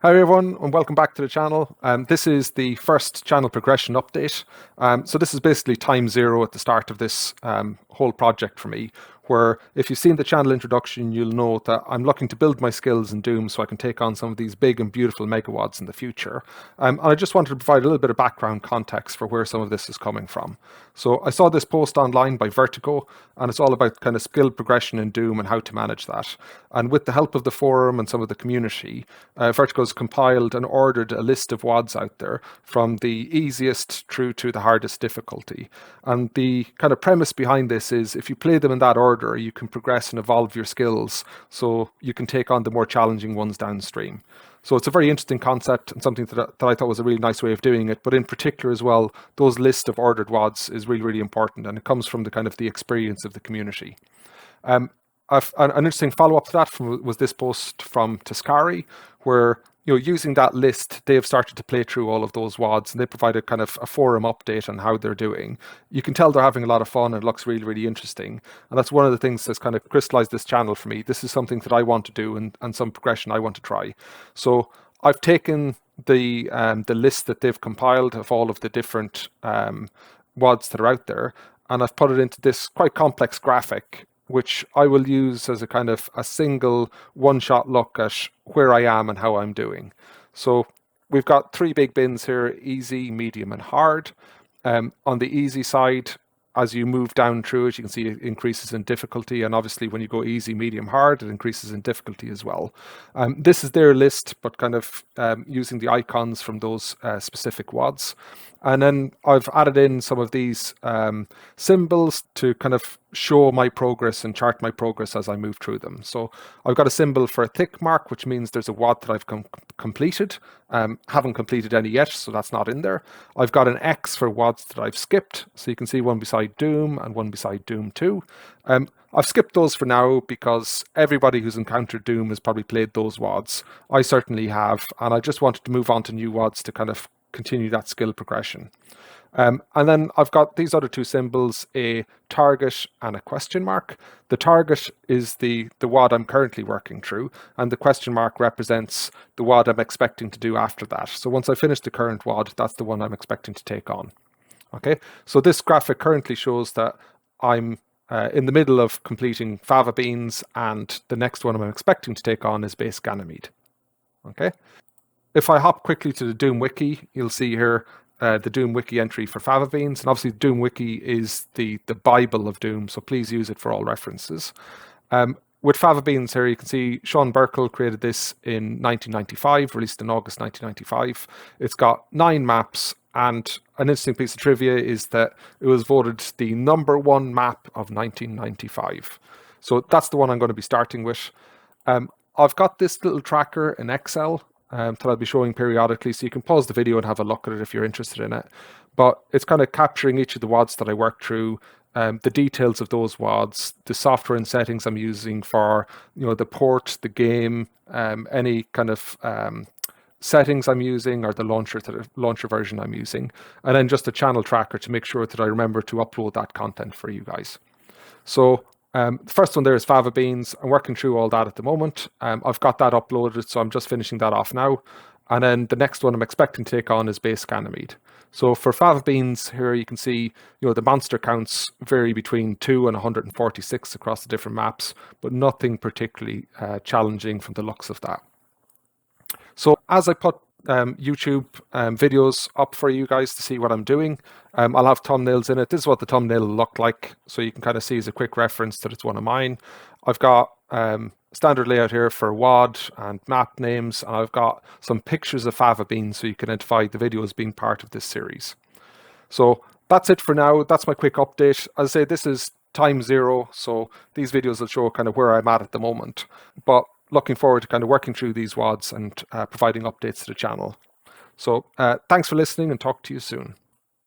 Hi everyone, and welcome back to the channel. This is the first channel progression update. So this is basically time zero at the start of this whole project for me, where if you've seen the channel introduction, you'll know that I'm looking to build my skills in Doom so I can take on some of these big and beautiful megawads in the future. And I just wanted to provide a little bit of background context for where some of this is coming from. So I saw this post online by Vertigo, and it's all about kind of skill progression in Doom and how to manage that. And with the help of the forum and some of the community, Vertigo's compiled and ordered a list of WADs out there from the easiest through to the hardest difficulty. And the kind of premise behind this is if you play them in that order, you can progress and evolve your skills so you can take on the more challenging ones downstream. So it's a very interesting concept and something that I thought was a really nice way of doing it. But in particular as well, those list of ordered WADs is really, really important. And it comes from the kind of the experience of the community. An interesting follow-up to that was this post from tescari, where using that list, they've started to play through all of those WADs, and they provided kind of a forum update on how they're doing. You can tell they're having a lot of fun, and it looks really, really interesting. And that's one of the things that's kind of crystallized this channel for me. This is something that I want to do and some progression I want to try. So I've taken the list that they've compiled of all of the different WADs that are out there, and I've put it into this quite complex graphic, which I will use as a kind of a single one-shot look at where I am and how I'm doing. So we've got three big bins here: easy, medium, and hard. On the easy side, as you move down through it, you can see it increases in difficulty. And obviously when you go easy, medium, hard, it increases in difficulty as well. This is their list, but kind of using the icons from those specific WADs. And then I've added in some of these symbols to kind of show my progress and chart my progress as I move through them. So I've got a symbol for a tick mark, which means there's a WAD that I've completed. Haven't completed any yet, so that's not in there. I've got an X for WADs that I've skipped. So you can see one beside Doom and one beside Doom II. I've skipped those for now because everybody who's encountered Doom has probably played those WADs. I certainly have, and I just wanted to move on to new WADs to kind of continue that skill progression. And then I've got these other two symbols, a target and a question mark. The target is the WAD I'm currently working through, and the question mark represents the WAD I'm expecting to do after that. So once I finish the current WAD, that's the one I'm expecting to take on. Okay, so this graphic currently shows that I'm in the middle of completing Fava Beans, and the next one I'm expecting to take on is base Ganymede. Okay. If I hop quickly to the DoomWiki, you'll see here the DoomWiki entry for Fava Beans. And obviously DoomWiki is the Bible of Doom, so please use it for all references. With Fava Beans here, you can see Sean Burkle created this in 1995, released in August 1995. It's got 9 maps, and an interesting piece of trivia is that it was voted the #1 map of 1995. So that's the one I'm going to be starting with. I've got this little tracker in Excel that I'll be showing periodically, so you can pause the video and have a look at it if you're interested in it. But it's kind of capturing each of the WADs that I worked through, the details of those WADs, the software and settings I'm using for the port, the game, any kind of settings I'm using, or the launcher version I'm using, and then just a channel tracker to make sure that I remember to upload that content for you guys. So the first one there is Fava Beans. I'm working through all that at the moment. I've got that uploaded, so I'm just finishing that off now. And then the next one I'm expecting to take on is base Ganymede. So for Fava Beans here, you can see the monster counts vary between 2 and 146 across the different maps, but nothing particularly challenging from the looks of that. So as I put YouTube videos up for you guys to see what I'm doing, I'll have thumbnails in it. This is what the thumbnail will look like, so you can kind of see as a quick reference that it's one of mine. I've got standard layout here for WAD and map names, and I've got some pictures of Fava Beans so you can identify the videos being part of this series. So that's it for now. That's my quick update. As I say, this is time zero, so these videos will show kind of where I'm at the moment. But looking forward to kind of working through these WADs and providing updates to the channel. So thanks for listening, and talk to you soon.